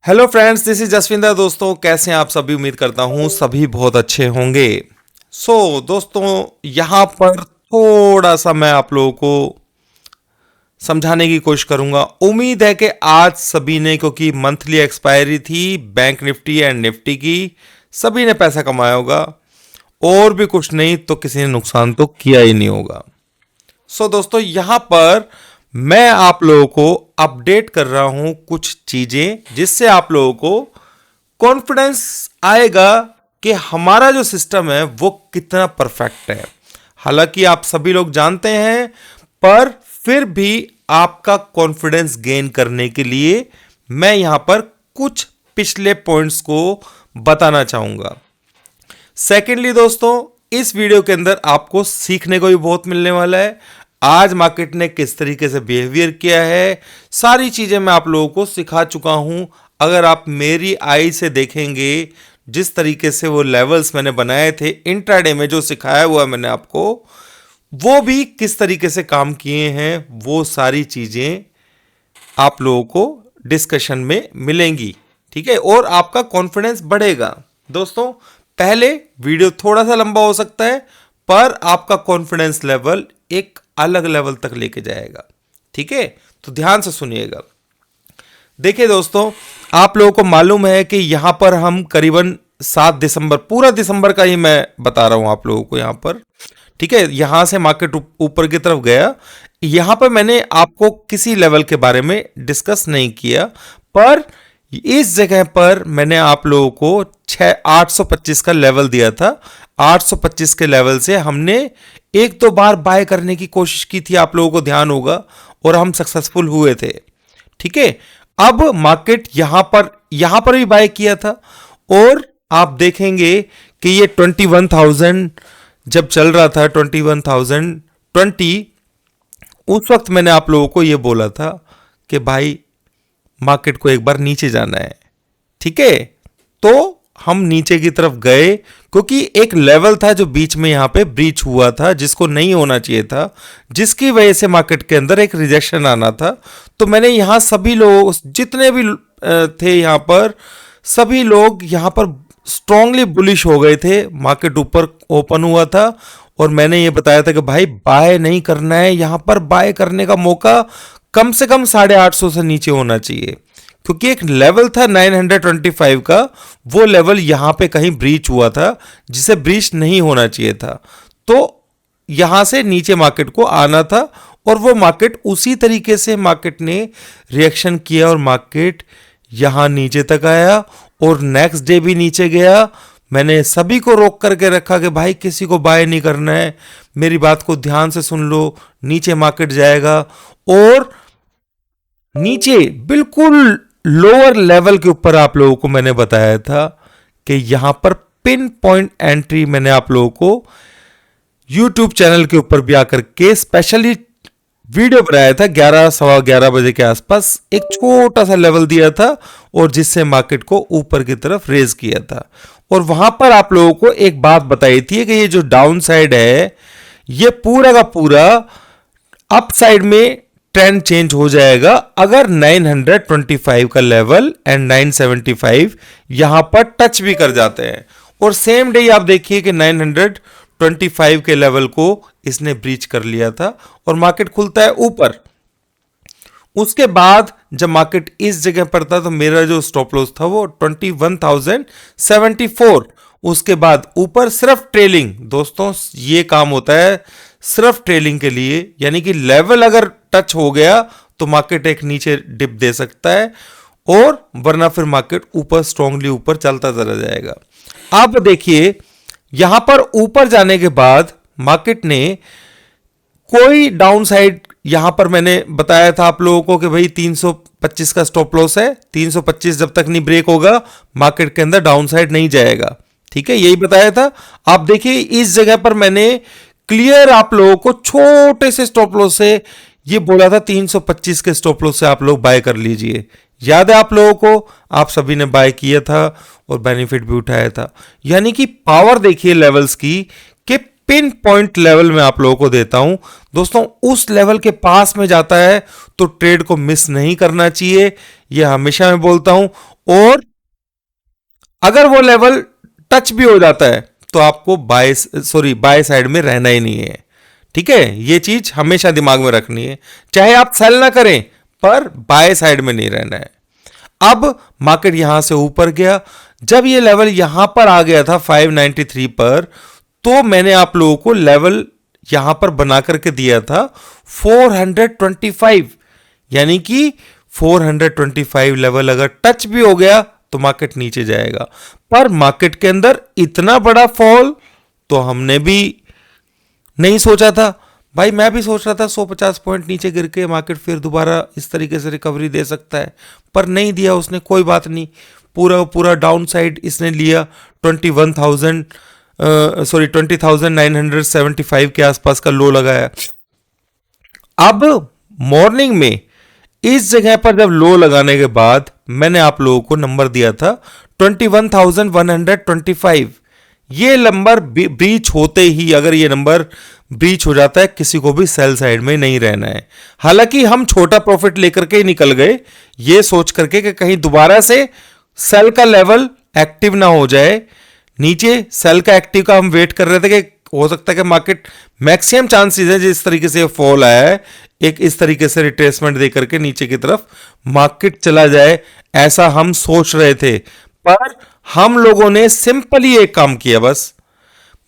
Hello friends, this is Jaswinder. दोस्तों, कैसे हैं आप सभी? उम्मीद करता हूं सभी बहुत अच्छे होंगे। दोस्तों, यहां पर थोड़ा सा मैं आप लोगों को समझाने की कोशिश करूंगा। उम्मीद है कि आज सभी ने, क्योंकि मंथली एक्सपायरी थी बैंक निफ्टी एंड निफ्टी की, सभी ने पैसा कमाया होगा और भी कुछ नहीं तो किसी ने नुकसान तो किया ही नहीं होगा। दोस्तों, यहां पर मैं आप लोगों को अपडेट कर रहा हूं कुछ चीजें जिससे आप लोगों को कॉन्फिडेंस आएगा कि हमारा जो सिस्टम है वो कितना परफेक्ट है। हालांकि आप सभी लोग जानते हैं, पर फिर भी आपका कॉन्फिडेंस गेन करने के लिए मैं यहां पर कुछ पिछले पॉइंट्स को बताना चाहूंगा। सेकेंडली दोस्तों, इस वीडियो के अंदर आपको सीखने को भी बहुत मिलने वाला है। आज मार्केट ने किस तरीके से बिहेवियर किया है, सारी चीजें मैं आप लोगों को सिखा चुका हूं। अगर आप मेरी आई से देखेंगे, जिस तरीके से वो लेवल्स मैंने बनाए थे इंट्राडे में, जो सिखाया हुआ मैंने आपको, वो भी किस तरीके से काम किए हैं, वो सारी चीजें आप लोगों को डिस्कशन में मिलेंगी। ठीक है, और आपका कॉन्फिडेंस बढ़ेगा। दोस्तों, पहले वीडियो थोड़ा सा लंबा हो सकता है, पर आपका कॉन्फिडेंस लेवल एक अलग लेवल तक लेके जाएगा। ठीक है, तो ध्यान से सुनिएगा। देखिए दोस्तों, आप लोगों को मालूम है कि यहां पर हम करीबन 7 दिसंबर, पूरा दिसंबर का ही मैं बता रहा हूं आप लोगों को यहां पर। ठीक है, यहां से मार्केट ऊपर की तरफ गया। यहां पर मैंने आपको किसी लेवल के बारे में डिस्कस नहीं किया, पर इस जगह पर मैंने आप लोगों को 825 का लेवल दिया था। 825 के लेवल से हमने एक दो बार बाय करने की कोशिश की थी, आप लोगों को ध्यान होगा, और हम सक्सेसफुल हुए थे। ठीक है, अब मार्केट यहां पर भी बाय किया था, और आप देखेंगे कि ये 21,000 जब चल रहा था, 21,020, उस वक्त मैंने आप लोगों को यह बोला था कि भाई मार्केट को एक बार नीचे जाना है। ठीक है, तो हम नीचे की तरफ गए, क्योंकि एक लेवल था जो बीच में यहां पे ब्रीच हुआ था, जिसको नहीं होना चाहिए था, जिसकी वजह से मार्केट के अंदर एक रिजेक्शन आना था। तो मैंने यहां सभी लोग, जितने भी थे यहां पर, सभी लोग यहां पर स्ट्रांगली बुलिश हो गए थे। मार्केट ऊपर ओपन हुआ था और मैंने ये बताया था कि भाई बाय नहीं करना है, यहां पर बाय करने का मौका कम से कम 850 से नीचे होना चाहिए, क्योंकि एक लेवल था 925 का, वो लेवल यहां पे कहीं ब्रीच हुआ था, जिसे ब्रीच नहीं होना चाहिए था। तो यहां से नीचे मार्केट को आना था, और वो मार्केट उसी तरीके से मार्केट ने रिएक्शन किया, और मार्केट यहां नीचे तक आया और नेक्स्ट डे भी नीचे गया। मैंने सभी को रोक करके रखा कि भाई किसी को बाय नहीं करना है, मेरी बात को ध्यान से सुन लो, नीचे मार्केट जाएगा। और नीचे बिल्कुल लोअर लेवल के ऊपर आप लोगों को मैंने बताया था कि यहां पर पिन पॉइंट एंट्री मैंने आप लोगों को YouTube चैनल के ऊपर भी आकर के स्पेशली वीडियो बनाया था। 11 सवा 11 बजे के आसपास एक छोटा सा लेवल दिया था, और जिससे मार्केट को ऊपर की तरफ रेज किया था। और वहां पर आप लोगों को एक बात बताई थी कि ये जो डाउन साइड है, ये पूरा का पूरा अप साइड में ट्रेंड चेंज हो जाएगा अगर 925 का लेवल एंड 975 यहां पर टच भी कर जाते हैं। और सेम डे आप देखिए कि 925 के लेवल को इसने ब्रीच कर लिया था, और मार्केट खुलता है ऊपर। उसके बाद जब मार्केट इस जगह पर था, तो मेरा जो स्टॉप लॉस था वो 21,074। उसके बाद ऊपर सिर्फ ट्रेलिंग। दोस्तों, ये काम होता है सिर्फ ट्रेलिंग के लिए, यानी कि लेवल अगर टच हो गया तो मार्केट एक नीचे डिप दे सकता है, और वरना फिर मार्केट ऊपर स्ट्रांगली ऊपर चलता चला जाएगा। अब देखिए, यहां पर ऊपर जाने के बाद मार्केट ने कोई डाउन साइड, यहां पर मैंने बताया था आप लोगों को कि भाई 325 का स्टॉप लॉस है, 325 जब तक नहीं ब्रेक होगा मार्केट के अंदर डाउन साइड नहीं जाएगा। ठीक है, यही बताया था। आप देखिए, इस जगह पर मैंने क्लियर आप लोगों को छोटे से स्टॉप लॉस से ये बोला था, 325 के स्टॉप लॉस से आप लोग बाय कर लीजिए। याद है आप लोगों को? आप सभी ने बाय किया था और बेनिफिट भी उठाया था। यानी कि पावर देखिए लेवल्स की, कि पिन पॉइंट लेवल में आप लोगों को देता हूं दोस्तों, उस लेवल के पास में जाता है तो ट्रेड को मिस नहीं करना चाहिए। ये हमेशा मैं बोलता हूं। और अगर वो लेवल टच भी हो जाता है तो आपको बाय साइड में रहना ही नहीं है। ठीक है, ये चीज हमेशा दिमाग में रखनी है, चाहे आप सेल ना करें पर बाय साइड में नहीं रहना है। अब मार्केट यहां से ऊपर गया, जब ये लेवल यहां पर आ गया था 593 पर, तो मैंने आप लोगों को लेवल यहां पर बना करके दिया था 425, यानी कि 425 लेवल अगर टच भी हो गया तो मार्केट नीचे जाएगा। पर मार्केट के अंदर इतना बड़ा फॉल तो हमने भी नहीं सोचा था भाई। मैं भी सोच रहा था 150 पॉइंट नीचे गिर के मार्केट फिर दोबारा इस तरीके से रिकवरी दे सकता है, पर नहीं दिया उसने। कोई बात नहीं, पूरा पूरा डाउन साइड इसने लिया। 20,975 के आसपास का लो लगाया। अब मॉर्निंग में इस जगह पर जब लो लगाने के बाद मैंने आप लोगों को नंबर दिया था 21,125। ये नंबर ब्रीच होते ही, अगर ये नंबर ब्रीच हो जाता है, किसी को भी सेल साइड में नहीं रहना है। हालांकि हम छोटा प्रॉफिट लेकर के ही निकल गए, ये सोच करके कि कहीं दोबारा से सेल का लेवल एक्टिव ना हो जाए। नीचे सेल का एक्टिव का हम वेट कर रहे थे कि हो सकता है कि मार्केट, मैक्सिमम चांसेस है जिस तरीके से फॉल आया है, एक इस तरीके से रिट्रेसमेंट दे करके नीचे की तरफ मार्केट चला जाए, ऐसा हम सोच रहे थे। पर हम लोगों ने सिंपली एक काम किया, बस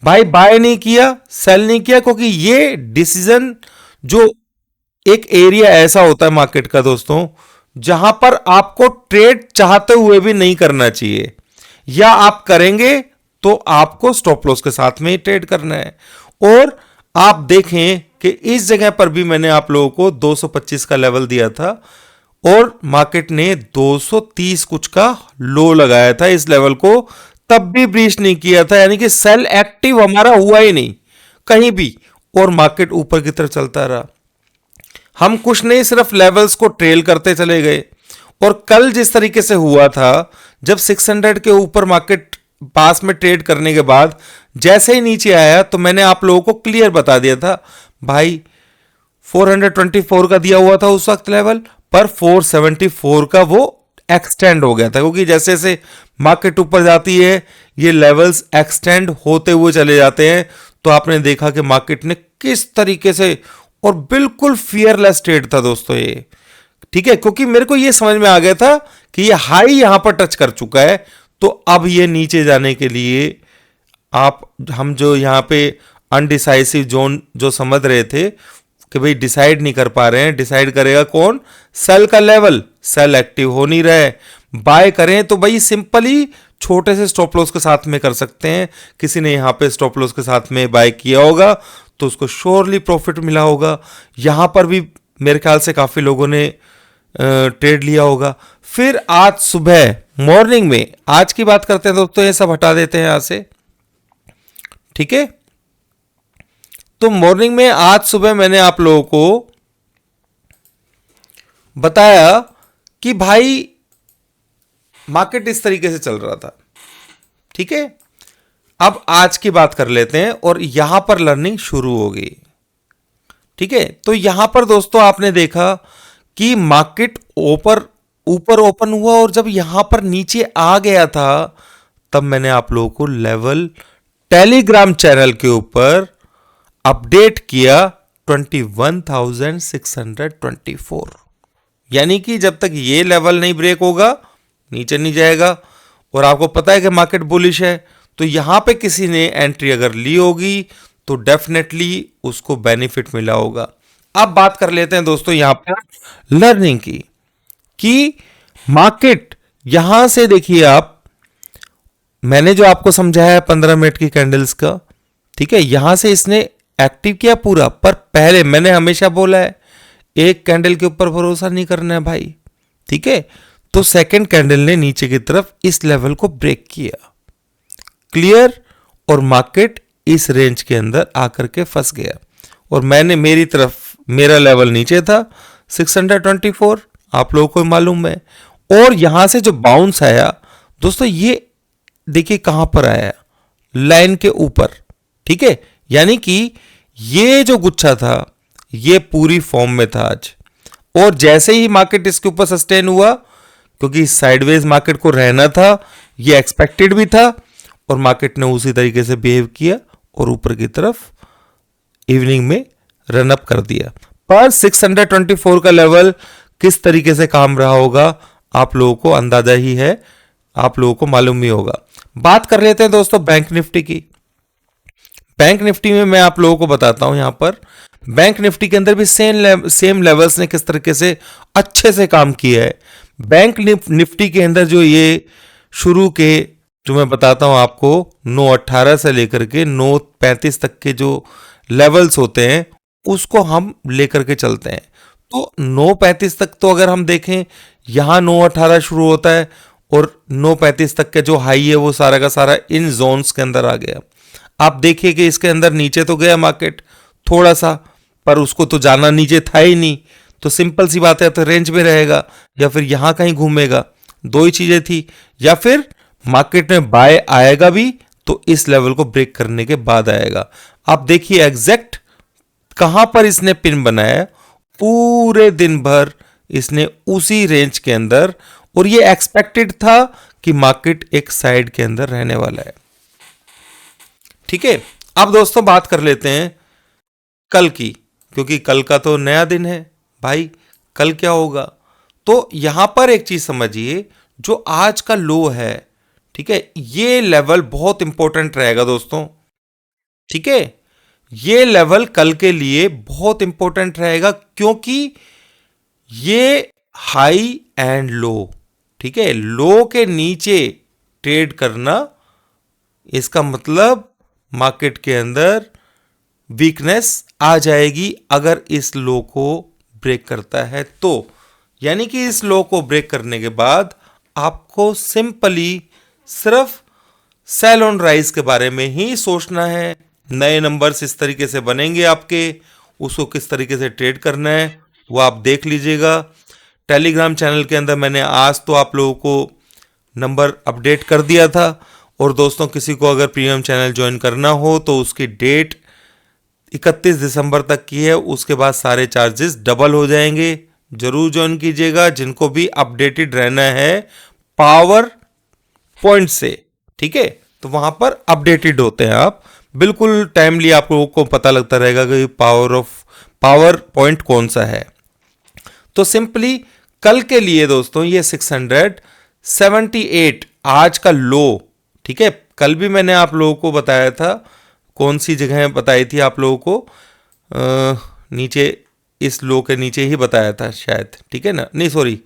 भाई बाय नहीं किया, सेल नहीं किया, क्योंकि ये डिसीजन, जो एक एरिया ऐसा होता है मार्केट का दोस्तों, जहां पर आपको ट्रेड चाहते हुए भी नहीं करना चाहिए, या आप करेंगे तो आपको स्टॉप लॉस के साथ में ही ट्रेड करना है। और आप देखें कि इस जगह पर भी मैंने आप लोगों को 225 का लेवल दिया था और मार्केट ने 230 कुछ का लो लगाया था इस लेवल को, तब भी ब्रीच नहीं किया था, यानी कि सेल एक्टिव हमारा हुआ ही नहीं कहीं भी, और मार्केट ऊपर की तरफ चलता रहा। हम कुछ नहीं, सिर्फ लेवल्स को ट्रेल करते चले गए। और कल जिस तरीके से हुआ था, जब 600 के ऊपर मार्केट पास में ट्रेड करने के बाद जैसे ही नीचे आया, तो मैंने आप लोगों को क्लियर बता दिया था भाई 424 का दिया हुआ था उस वक्त लेवल, पर 474 का वो एक्सटेंड हो गया था, क्योंकि जैसे जैसे मार्केट ऊपर जाती है ये लेवल्स एक्सटेंड होते हुए चले जाते हैं। तो आपने देखा कि मार्केट ने किस तरीके से, और बिल्कुल फियरलेस ट्रेड था दोस्तों ये। ठीक है, क्योंकि मेरे को ये समझ में आ गया था कि ये हाई यहां पर टच कर चुका है, तो अब ये नीचे जाने के लिए हम जो यहां पे अनडिसाइसिव जोन जो समझ रहे थे कि भाई डिसाइड नहीं कर पा रहे हैं, डिसाइड करेगा कौन? सेल का लेवल। सेल एक्टिव हो नहीं रहा है। बाय करें तो भाई सिंपली छोटे से स्टॉप लॉस के साथ में कर सकते हैं। किसी ने यहां पे स्टॉप लॉस के साथ में बाय किया होगा तो उसको श्योरली प्रॉफिट मिला होगा। यहां पर भी मेरे ख्याल से काफी लोगों ने ट्रेड लिया होगा। फिर आज सुबह मॉर्निंग में, आज की बात करते हैं दोस्तों, ये सब हटा देते हैं यहां से। ठीक है, तो मॉर्निंग में आज सुबह मैंने आप लोगों को बताया कि भाई मार्केट इस तरीके से चल रहा था। ठीक है, अब आज की बात कर लेते हैं और यहां पर लर्निंग शुरू हो गई। ठीक है, तो यहां पर दोस्तों आपने देखा कि मार्केट ऊपर ओपन हुआ, और जब यहां पर नीचे आ गया था तब मैंने आप लोगों को लेवल टेलीग्राम चैनल के ऊपर अपडेट किया 21,624, यानी कि जब तक ये लेवल नहीं ब्रेक होगा नीचे नहीं जाएगा। और आपको पता है कि मार्केट बुलिश है, तो यहां पे किसी ने एंट्री अगर ली होगी तो डेफिनेटली उसको बेनिफिट मिला होगा। अब बात कर लेते हैं दोस्तों यहां पर लर्निंग की, कि मार्केट यहां से देखिए आप, मैंने जो आपको समझाया 15 मिनट की कैंडल्स का, ठीक है, यहां से इसने एक्टिव किया पूरा। पर पहले मैंने हमेशा बोला है एक कैंडल के ऊपर भरोसा नहीं करना है भाई। ठीक है, तो सेकंड कैंडल ने नीचे की तरफ इस लेवल को ब्रेक किया, क्लियर, और मार्केट इस रेंज के अंदर आकर के फंस गया। और मैंने मेरी तरफ, मेरा लेवल नीचे था 624, आप लोगों को मालूम है। और यहां से जो बाउंस आया दोस्तों, ये देखिए कहां पर आया, लाइन के ऊपर। ठीक है, यानी कि ये जो गुच्छा था ये पूरी फॉर्म में था आज, और जैसे ही मार्केट इसके ऊपर सस्टेन हुआ, क्योंकि साइडवेज मार्केट को रहना था, ये एक्सपेक्टेड भी था, और मार्केट ने उसी तरीके से बिहेव किया और ऊपर की तरफ इवनिंग में रन अप कर दिया। पर 624 का लेवल किस तरीके से काम रहा होगा आप लोगों को अंदाजा ही है, आप लोगों को मालूम ही होगा। बात कर लेते हैं दोस्तों बैंक निफ्टी की। बैंक निफ्टी में मैं आप लोगों को बताता हूं, यहां पर बैंक निफ्टी के अंदर भी सेम लेवल्स ने किस तरीके से अच्छे से काम किया है। बैंक निफ्टी के अंदर जो ये शुरू के जो मैं बताता हूं आपको 918 से लेकर के 935 तक के जो लेवल्स होते हैं उसको हम लेकर के चलते हैं। तो 935 तक तो अगर हम देखें, यहां 918 शुरू होता है और 935 तक के जो हाई है वो सारा का सारा इन जोन्स के अंदर आ गया। आप देखिए कि इसके अंदर नीचे तो गया मार्केट थोड़ा सा, पर उसको तो जाना नीचे था ही नहीं, तो सिंपल सी बात है, तो रेंज में रहेगा या फिर यहां कहीं घूमेगा। दो ही चीजें थी, या फिर मार्केट में बाय आएगा भी तो इस लेवल को ब्रेक करने के बाद आएगा। आप देखिए एग्जैक्ट कहां पर इसने पिन बनाया, पूरे दिन भर इसने उसी रेंज के अंदर, और ये एक्सपेक्टेड था कि मार्केट एक साइड के अंदर रहने वाला है। ठीक है, अब दोस्तों बात कर लेते हैं कल की, क्योंकि कल का तो नया दिन है भाई, कल क्या होगा। तो यहां पर एक चीज समझिए, जो आज का लो है, ठीक है, ये लेवल बहुत इंपॉर्टेंट रहेगा दोस्तों। ठीक है, ये लेवल कल के लिए बहुत इंपॉर्टेंट रहेगा, क्योंकि ये हाई एंड लो, ठीक है, लो के नीचे ट्रेड करना, इसका मतलब मार्केट के अंदर वीकनेस आ जाएगी अगर इस लो को ब्रेक करता है तो। यानी कि इस लो को ब्रेक करने के बाद आपको सिंपली सिर्फ सेल ऑन राइज के बारे में ही सोचना है। नए नंबर्स इस तरीके से बनेंगे आपके, उसको किस तरीके से ट्रेड करना है वो आप देख लीजिएगा। टेलीग्राम चैनल के अंदर मैंने आज तो आप लोगों को नंबर अपडेट कर दिया था, और दोस्तों किसी को अगर प्रीमियम चैनल ज्वाइन करना हो तो उसकी डेट 31 दिसंबर तक की है, उसके बाद सारे चार्जेस डबल हो जाएंगे। जरूर ज्वाइन कीजिएगा जिनको भी अपडेटेड रहना है पावर पॉइंट से, ठीक है, तो वहां पर अपडेटेड होते हैं आप, बिल्कुल टाइमली आप लोगों को पता लगता रहेगा कि पावर पॉइंट कौन सा है। तो सिंपली कल के लिए दोस्तों ये 678 आज का लो, ठीक है, कल भी मैंने आप लोगों को बताया था, कौन सी जगह बताई थी आप लोगों को, नीचे इस लो के नीचे ही बताया था शायद, ठीक है ना, नहीं सॉरी,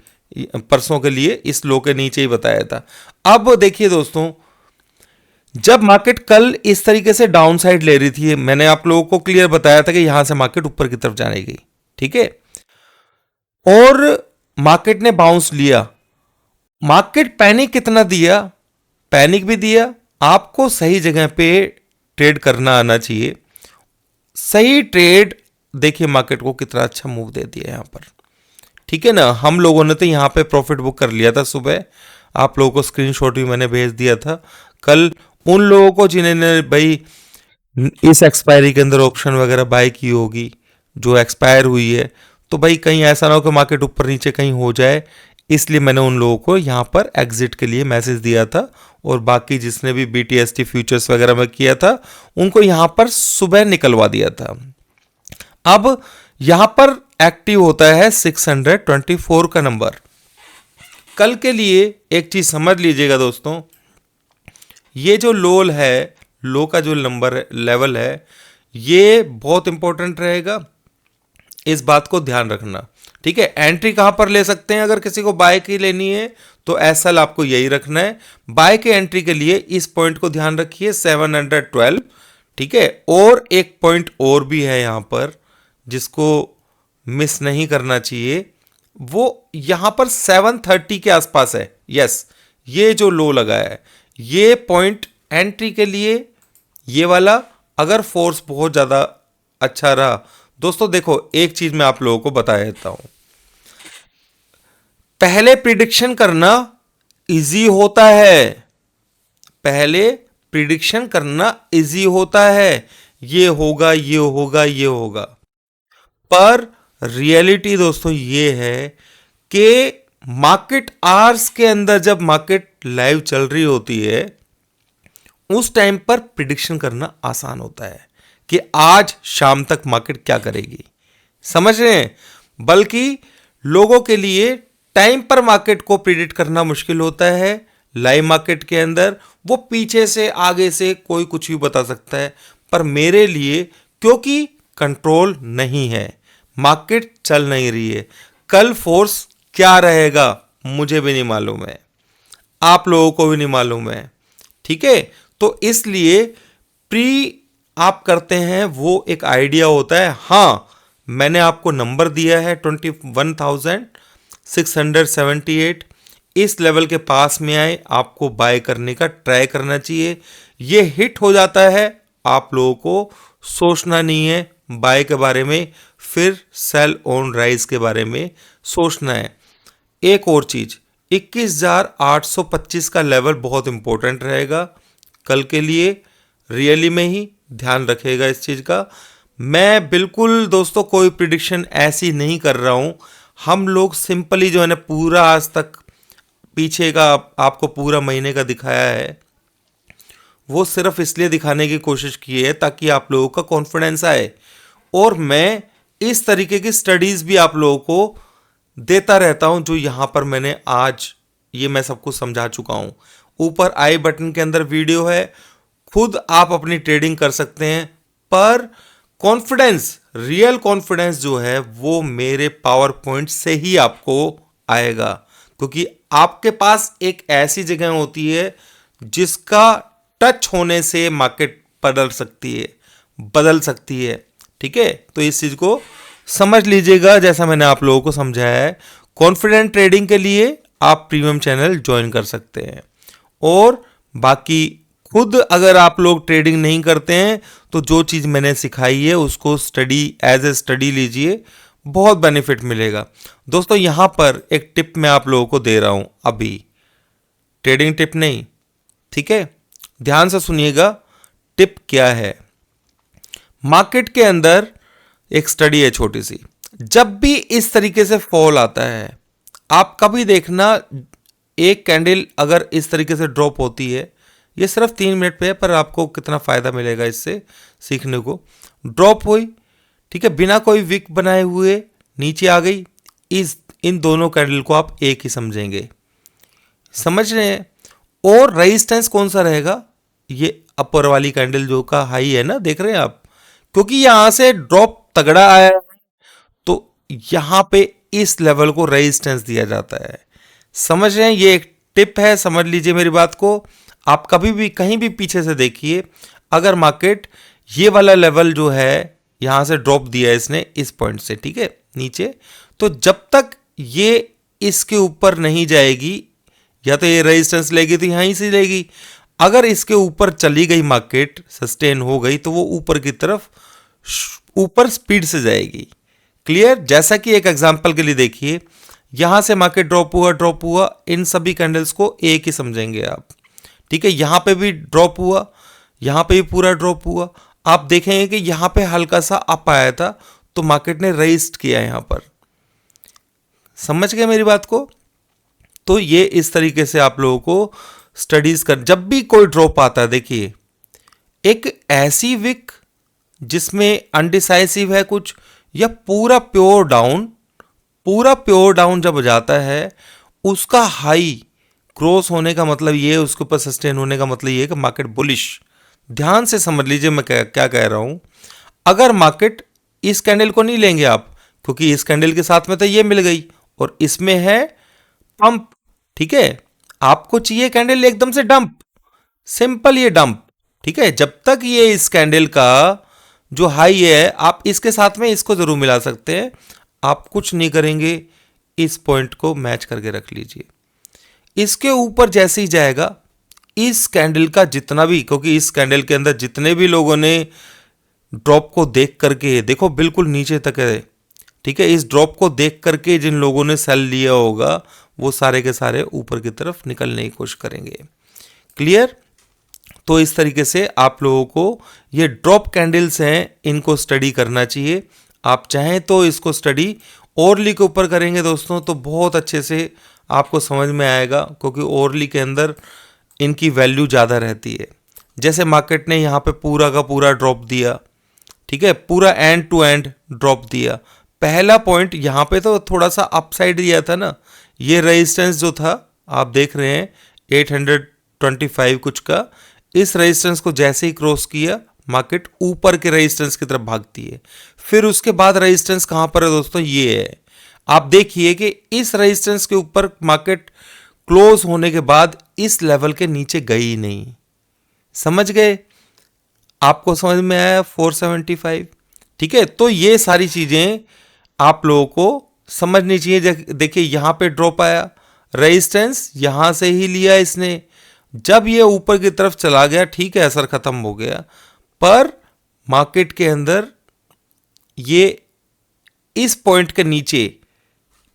परसों के लिए इस लो के नीचे ही बताया था। अब देखिए दोस्तों, जब मार्केट कल इस तरीके से डाउन साइड ले रही थी, मैंने आप लोगों को क्लियर बताया था कि यहां से मार्केट ऊपर की तरफ जाएगी, ठीक है, और मार्केट ने बाउंस लिया। मार्केट पैनिक कितना दिया, पैनिक भी दिया। आपको सही जगह पे ट्रेड करना आना चाहिए। सही ट्रेड, देखिए मार्केट को कितना अच्छा मूव दे दिया यहां पर, ठीक है ना। हम लोगों ने तो यहां पे प्रॉफिट बुक कर लिया था सुबह, आप लोगों को स्क्रीनशॉट भी मैंने भेज दिया था कल। उन लोगों को जिन्होंने भाई इस एक्सपायरी के अंदर ऑप्शन वगैरह बाय की होगी जो एक्सपायर हुई है, तो भाई कहीं ऐसा ना हो कि मार्केट ऊपर नीचे कहीं हो जाए, इसलिए मैंने उन लोगों को यहां पर एग्जिट के लिए मैसेज दिया था। और बाकी जिसने भी BTST फ्यूचर्स वगैरह में किया था उनको यहां पर सुबह निकलवा दिया था। अब यहां पर एक्टिव होता है 624 का नंबर। कल के लिए एक चीज समझ लीजिएगा दोस्तों, ये जो लो है, लो का जो नंबर लेवल है, ये बहुत इंपॉर्टेंट रहेगा, इस बात को ध्यान रखना, ठीक है। एंट्री कहां पर ले सकते हैं, अगर किसी को बाय की लेनी है तो एसएल आपको यही रखना है। बाय के एंट्री के लिए इस पॉइंट को ध्यान रखिए 712, ठीक है। और एक पॉइंट और भी है यहां पर जिसको मिस नहीं करना चाहिए, वो यहां पर 730 के आसपास है। यस, ये जो लो लगा है, ये पॉइंट एंट्री के लिए, ये वाला, अगर फोर्स बहुत ज्यादा अच्छा रहा दोस्तों, देखो एक चीज मैं आप लोगों को बता देता हूं, पहले प्रिडिक्शन करना इजी होता है, पहले प्रिडिक्शन करना इजी होता है, ये होगा ये होगा ये होगा, पर रियलिटी दोस्तों ये है कि मार्केट आवर्स के अंदर जब मार्केट लाइव चल रही होती है उस टाइम पर प्रिडिक्शन करना आसान होता है कि आज शाम तक मार्केट क्या करेगी, समझ रहे हैं। बल्कि लोगों के लिए टाइम पर मार्केट को प्रिडिक्ट करना मुश्किल होता है। लाइव मार्केट के अंदर वो पीछे से आगे से कोई कुछ भी बता सकता है, पर मेरे लिए क्योंकि कंट्रोल नहीं है, मार्केट चल नहीं रही है, कल फोर्स क्या रहेगा मुझे भी नहीं मालूम है, आप लोगों को भी नहीं मालूम है, ठीक है। तो इसलिए प्री आप करते हैं वो एक आइडिया होता है। हाँ, मैंने आपको नंबर दिया है 21,678, इस लेवल के पास में आए आपको बाय करने का ट्राई करना चाहिए। ये हिट हो जाता है, आप लोगों को सोचना नहीं है बाय के बारे में, फिर सेल ऑन राइज के बारे में सोचना है। एक और चीज, 21,825 का लेवल बहुत इंपॉर्टेंट रहेगा कल के लिए, रियली में ही ध्यान रखेगा इस चीज का। मैं बिल्कुल दोस्तों कोई प्रिडिक्शन ऐसी नहीं कर रहा हूं, हम लोग सिंपली जो है ना पूरा आज तक पीछे का आपको पूरा महीने का दिखाया है, वो सिर्फ इसलिए दिखाने की कोशिश की है ताकि आप लोगों का कॉन्फिडेंस आए। और मैं इस तरीके की स्टडीज भी आप लोगों को देता रहता हूं जो यहां पर मैंने आज ये मैं सबको समझा चुका हूं। ऊपर आई बटन के अंदर वीडियो है, खुद आप अपनी ट्रेडिंग कर सकते हैं, पर कॉन्फिडेंस, रियल कॉन्फिडेंस जो है वो मेरे पावर पॉइंट से ही आपको आएगा, क्योंकि आपके पास एक ऐसी जगह होती है जिसका टच होने से मार्केट बदल सकती है, ठीक है। तो इस चीज को समझ लीजिएगा जैसा मैंने आप लोगों को समझाया है। कॉन्फिडेंट ट्रेडिंग के लिए आप प्रीमियम चैनल ज्वाइन कर सकते हैं। और बाकी खुद अगर आप लोग ट्रेडिंग नहीं करते हैं तो जो चीज़ मैंने सिखाई है उसको स्टडी एज ए स्टडी लीजिए, बहुत बेनिफिट मिलेगा। दोस्तों यहाँ पर एक टिप मैं आप लोगों को दे रहा हूँ अभी, ट्रेडिंग टिप नहीं, ठीक है, ध्यान से सुनिएगा। टिप क्या है, मार्केट के अंदर एक स्टडी है छोटी सी, जब भी इस तरीके से फॉल आता है आप कभी देखना, एक कैंडल अगर इस तरीके से ड्रॉप होती है, ये सिर्फ 3 मिनट पे है पर आपको कितना फायदा मिलेगा इससे सीखने को। ड्रॉप हुई, ठीक है, बिना कोई विक बनाए हुए नीचे आ गई, इन दोनों कैंडल को आप एक ही समझेंगे, समझ रहे हैं। और रेजिस्टेंस कौन सा रहेगा, ये अपर वाली कैंडल जो का हाई है ना, देख रहे हैं आप, क्योंकि यहां से ड्रॉप तगड़ा आया है तो यहां पे इस लेवल को रेजिस्टेंस दिया जाता है, समझ रहे हैं। ये एक टिप है, समझ लीजिए मेरी बात को। आप कभी भी कहीं भी पीछे से देखिए, अगर मार्केट ये वाला लेवल जो है यहां से ड्रॉप दिया है इसने इस पॉइंट से, ठीक है, नीचे, तो जब तक ये इसके ऊपर नहीं जाएगी, या तो ये रेजिस्टेंस लेगी तो यहीं से लेगी, अगर इसके ऊपर चली गई मार्केट, सस्टेन हो गई, तो वो ऊपर की तरफ ऊपर स्पीड से जाएगी। क्लियर। जैसा कि एक एग्जांपल के लिए देखिए, यहां से मार्केट ड्रॉप हुआ, इन सभी कैंडल्स को एक ही समझेंगे आप, ठीक है। यहां पे भी ड्रॉप हुआ, यहां पे भी पूरा ड्रॉप हुआ, आप देखेंगे कि यहां पे हल्का सा अप आया था तो मार्केट ने रेजिस्ट किया यहां पर, समझ गए मेरी बात को। तो ये इस तरीके से आप लोगों को स्टडीज कर, जब भी कोई ड्रॉप आता है, देखिए एक ऐसी विक जिसमें अनडिसाइसिव है कुछ, या पूरा प्योर डाउन जब जाता है, उसका हाई क्रॉस होने का मतलब ये, उसके ऊपर सस्टेन होने का मतलब ये है कि मार्केट बुलिश। ध्यान से समझ लीजिए मैं क्या कह रहा हूं। अगर मार्केट इस कैंडल को नहीं लेंगे आप, क्योंकि इस कैंडल के साथ में तो ये मिल गई और इसमें है पंप, ठीक है, आपको चाहिए कैंडल एकदम से डंप, सिंपल ये डंप, ठीक है। जब तक ये इस कैंडल का जो हाई है, आप इसके साथ में इसको जरूर मिला सकते हैं, आप कुछ नहीं करेंगे, इस पॉइंट को मैच करके रख लीजिए। इसके ऊपर जैसे ही जाएगा, इस कैंडल का जितना भी, क्योंकि इस कैंडल के अंदर जितने भी लोगों ने ड्रॉप को देख करके, देखो बिल्कुल नीचे तक है, ठीक है, इस ड्रॉप को देख करके जिन लोगों ने सेल लिया होगा वो सारे के सारे ऊपर की तरफ निकलने की कोशिश करेंगे। क्लियर। तो इस तरीके से आप लोगों को ये ड्रॉप कैंडल्स हैं, इनको स्टडी करना चाहिए। आप चाहें तो इसको स्टडी ओरली के ऊपर करेंगे दोस्तों, तो बहुत अच्छे से आपको समझ में आएगा, क्योंकि ओवरली के अंदर इनकी वैल्यू ज़्यादा रहती है। जैसे मार्केट ने यहाँ पे पूरा का पूरा ड्रॉप दिया, ठीक है, पूरा एंड टू एंड ड्रॉप दिया। पहला पॉइंट यहाँ पे तो थोड़ा सा अपसाइड दिया था ना, ये रेजिस्टेंस जो था आप देख रहे हैं 825 कुछ का, इस रेजिस्टेंस को जैसे ही क्रॉस किया मार्केट ऊपर के रेजिस्टेंस की तरफ भागती है। फिर उसके बाद रेजिस्टेंस कहाँ पर है दोस्तों, ये है। आप देखिए कि इस रेजिस्टेंस के ऊपर मार्केट क्लोज होने के बाद इस लेवल के नीचे गई नहीं। समझ गए? आपको समझ में आया 475? ठीक है, तो ये सारी चीजें आप लोगों को समझनी चाहिए। देखिए यहां पे ड्रॉप आया, रेजिस्टेंस यहां से ही लिया इसने, जब ये ऊपर की तरफ चला गया, ठीक है, असर खत्म हो गया, पर मार्केट के अंदर ये इस पॉइंट के नीचे,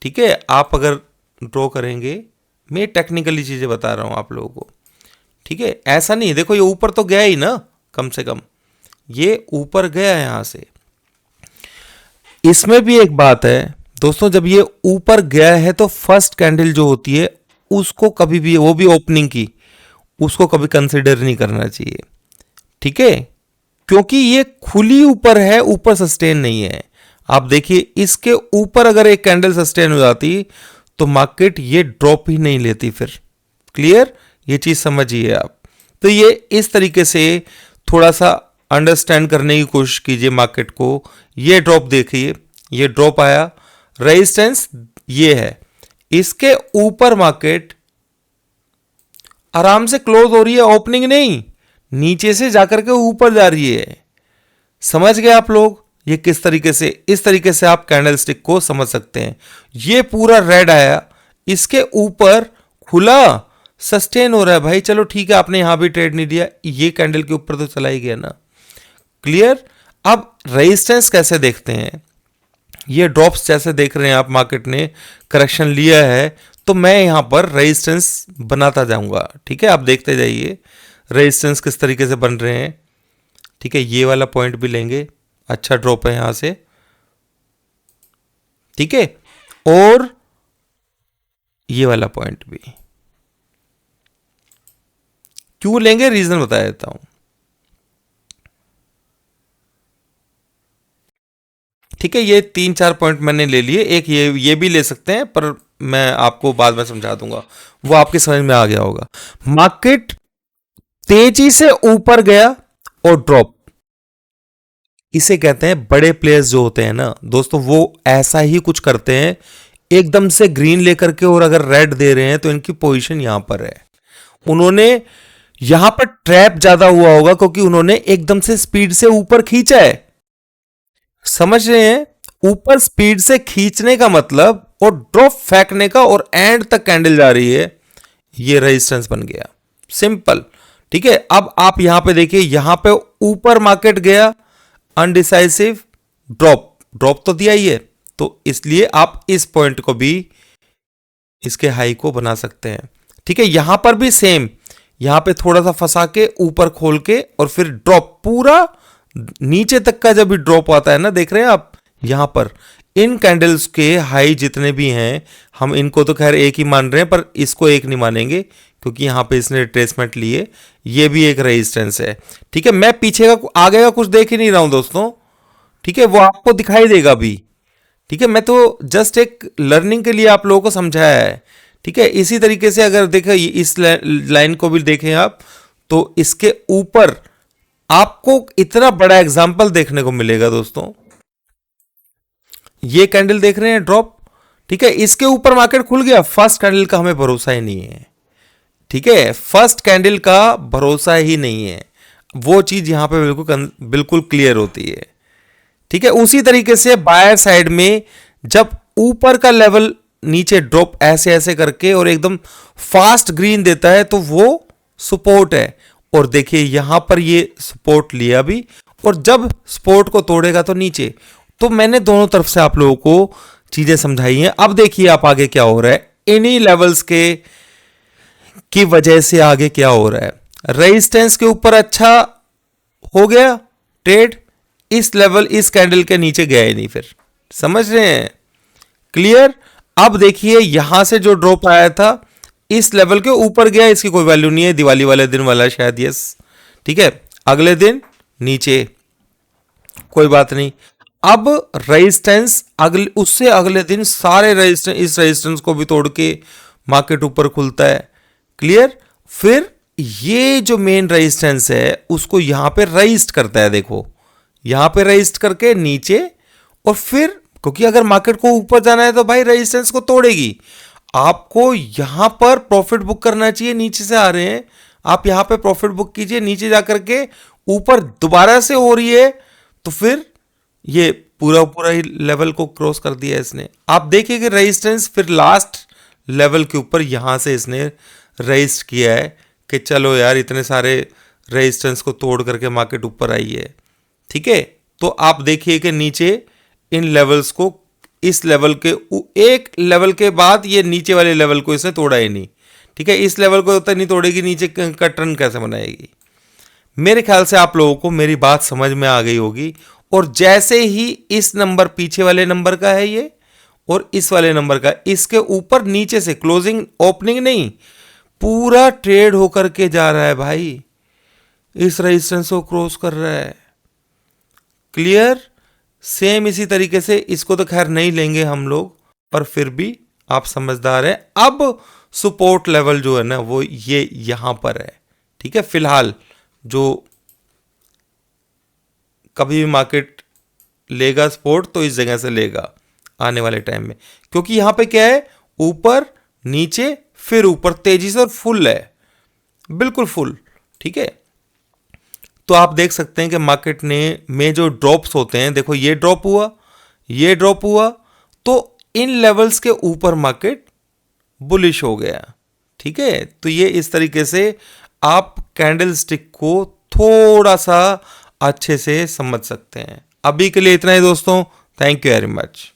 ठीक है, आप अगर ड्रॉ करेंगे, मैं टेक्निकली चीजें बता रहा हूं आप लोगों को, ठीक है, ऐसा नहीं, देखो ये ऊपर तो गया ही ना, कम से कम ये ऊपर गया है यहां से। इसमें भी एक बात है दोस्तों, जब ये ऊपर गया है तो फर्स्ट कैंडल जो होती है उसको कभी भी, वो भी ओपनिंग की, उसको कभी कंसिडर नहीं करना चाहिए, ठीक है, क्योंकि ये खुली ऊपर है, ऊपर सस्टेन नहीं है। आप देखिए इसके ऊपर अगर एक कैंडल सस्टेन हो जाती तो मार्केट ये ड्रॉप ही नहीं लेती फिर। क्लियर? ये चीज समझिए आप। तो ये इस तरीके से थोड़ा सा अंडरस्टैंड करने की कोशिश कीजिए मार्केट को। ये ड्रॉप देखिए, ये ड्रॉप आया, रेजिस्टेंस ये है, इसके ऊपर मार्केट आराम से क्लोज हो रही है, ओपनिंग नहीं, नीचे से जाकर के ऊपर जा रही है। समझ गए आप लोग? ये किस तरीके से, इस तरीके से आप कैंडलस्टिक को समझ सकते हैं। ये पूरा रेड आया, इसके ऊपर खुला, सस्टेन हो रहा है भाई, चलो ठीक है, आपने यहां भी ट्रेड नहीं दिया, ये कैंडल के ऊपर तो चला ही गया ना। क्लियर? अब रेजिस्टेंस कैसे देखते हैं, ये ड्रॉप्स जैसे देख रहे हैं आप, मार्केट ने करेक्शन लिया है, तो मैं यहां पर रेजिस्टेंस बनाता जाऊंगा, ठीक है, आप देखते जाइए रेजिस्टेंस किस तरीके से बन रहे हैं। ठीक है, ये वाला पॉइंट भी लेंगे, अच्छा ड्रॉप है यहां से, ठीक है, और ये वाला पॉइंट भी क्यों लेंगे, रीजन बता देता हूं। ठीक है, ये 3-4 पॉइंट मैंने ले लिए, एक ये भी ले सकते हैं, पर मैं आपको बाद में समझा दूंगा, वो आपके समझ में आ गया होगा। मार्केट तेजी से ऊपर गया और ड्रॉप, इसे कहते हैं बड़े प्लेयर्स जो होते हैं ना दोस्तों, वो ऐसा ही कुछ करते हैं, एकदम से ग्रीन लेकर के, और अगर रेड दे रहे हैं तो इनकी पोजीशन यहां पर है। उन्होंने यहां पर ट्रैप ज्यादा हुआ होगा, क्योंकि उन्होंने एकदम से स्पीड से ऊपर खींचा है। समझ रहे हैं? ऊपर स्पीड से खींचने का मतलब, और ड्रॉप फेंकने का, और एंड तक कैंडल जा रही है, ये रेजिस्टेंस बन गया, सिंपल। ठीक है, अब आप यहां पे देखिए, यहां पे ऊपर मार्केट गया, अनडिसाइसिव ड्रॉप तो दिया ही है, तो इसलिए आप इस पॉइंट को भी, इसके हाई को बना सकते हैं। ठीक है, यहां पर भी सेम, यहां पे थोड़ा सा फंसा के ऊपर खोल के, और फिर ड्रॉप पूरा नीचे तक का जब भी ड्रॉप आता है ना, देख रहे हैं आप यहां पर, इन कैंडल्स के हाई जितने भी हैं, हम इनको तो खैर एक ही मान रहे हैं, पर इसको एक नहीं मानेंगे, क्योंकि यहां पे इसने रिट्रेसमेंट लिए, ये भी एक रेजिस्टेंस है। ठीक है, मैं पीछे का आगे का कुछ देख ही नहीं रहा हूं दोस्तों, ठीक है, वो आपको दिखाई देगा भी। ठीक है, मैं तो जस्ट एक लर्निंग के लिए आप लोगों को समझाया है। ठीक है, इसी तरीके से अगर देखें, इस लाइन को भी देखें आप, तो इसके ऊपर आपको इतना बड़ा एग्जाम्पल देखने को मिलेगा दोस्तों। ये कैंडल देख रहे हैं, ड्रॉप, ठीक है, इसके ऊपर मार्केट खुल गया, फर्स्ट कैंडल का हमें भरोसा ही नहीं है। ठीक है, फर्स्ट कैंडल का भरोसा ही नहीं है, वो चीज यहां पे बिल्कुल क्लियर होती है। ठीक है, उसी तरीके से बायर साइड में जब ऊपर का लेवल नीचे ड्रॉप ऐसे ऐसे करके और एकदम फास्ट ग्रीन देता है, तो वो सपोर्ट है। और देखिए यहां पर ये सपोर्ट लिया भी, और जब सपोर्ट को तोड़ेगा तो नीचे। तो मैंने दोनों तरफ से आप लोगों को चीजें समझाई हैं। अब देखिए आप आगे क्या हो रहा है, इन्हीं लेवल्स के की वजह से आगे क्या हो रहा है, रेजिस्टेंस के ऊपर अच्छा हो गया ट्रेड, इस लेवल, इस कैंडल के नीचे गया ही नहीं फिर। समझ रहे हैं? क्लियर? अब देखिए यहां से जो ड्रॉप आया था इस लेवल के ऊपर गया, इसकी कोई वैल्यू नहीं है, दिवाली वाले दिन वाला शायद, यस ठीक है। अगले दिन नीचे, कोई बात नहीं। अब रेजिस्टेंस अगले, उससे अगले दिन सारे रेजिस्टेंस, इस रेजिस्टेंस को भी तोड़ के मार्केट ऊपर खुलता है, क्लियर। फिर ये जो मेन रेजिस्टेंस है उसको यहां पे रेजिस्ट करता है, देखो यहां पे रेजिस्ट करके नीचे, और फिर क्योंकि अगर मार्केट को ऊपर जाना है तो भाई रेजिस्टेंस को तोड़ेगी। आपको यहां पर प्रॉफिट बुक करना चाहिए, नीचे से आ रहे हैं आप यहां पे प्रॉफिट बुक कीजिए, नीचे जाकर के ऊपर दोबारा से हो रही है तो फिर ये पूरा पूरा ही लेवल को क्रॉस कर दिया इसने। आप देखिए कि रेजिस्टेंस फिर लास्ट लेवल के ऊपर यहां से इसने रेजिस्ट किया है कि चलो यार इतने सारे रेजिस्टेंस को तोड़ करके मार्केट ऊपर आई है, ठीक है। तो आप देखिए कि नीचे इन लेवल्स को, इस लेवल के एक लेवल के बाद ये नीचे वाले लेवल को इसने तोड़ा ही नहीं, ठीक है। इस लेवल को तो नहीं तोड़ेगी, नीचे का ट्रेंड कैसे बनाएगी। मेरे ख्याल से आप लोगों को मेरी बात समझ में आ गई होगी। और जैसे ही इस नंबर, पीछे वाले नंबर का है ये और इस वाले नंबर का, इसके ऊपर नीचे से क्लोजिंग, ओपनिंग नहीं, पूरा ट्रेड होकर के जा रहा है भाई, इस रेजिस्टेंस को क्रॉस कर रहा है, क्लियर। सेम इसी तरीके से इसको तो खैर नहीं लेंगे हम लोग, पर फिर भी आप समझदार हैं। अब सपोर्ट लेवल जो है ना वो ये यहां पर है, ठीक है। फिलहाल जो कभी भी मार्केट लेगा सपोर्ट तो इस जगह से लेगा आने वाले टाइम में, क्योंकि यहां पे क्या है, ऊपर नीचे फिर ऊपर तेजी से और फुल है, बिल्कुल फुल, ठीक है। तो आप देख सकते हैं कि मार्केट ने में जो ड्रॉप्स होते हैं, देखो ये ड्रॉप हुआ, ये ड्रॉप हुआ, तो इन लेवल्स के ऊपर मार्केट बुलिश हो गया, ठीक है। तो ये इस तरीके से आप कैंडल स्टिक को थोड़ा सा अच्छे से समझ सकते हैं। अभी के लिए इतना ही दोस्तों, थैंक यू वेरी मच।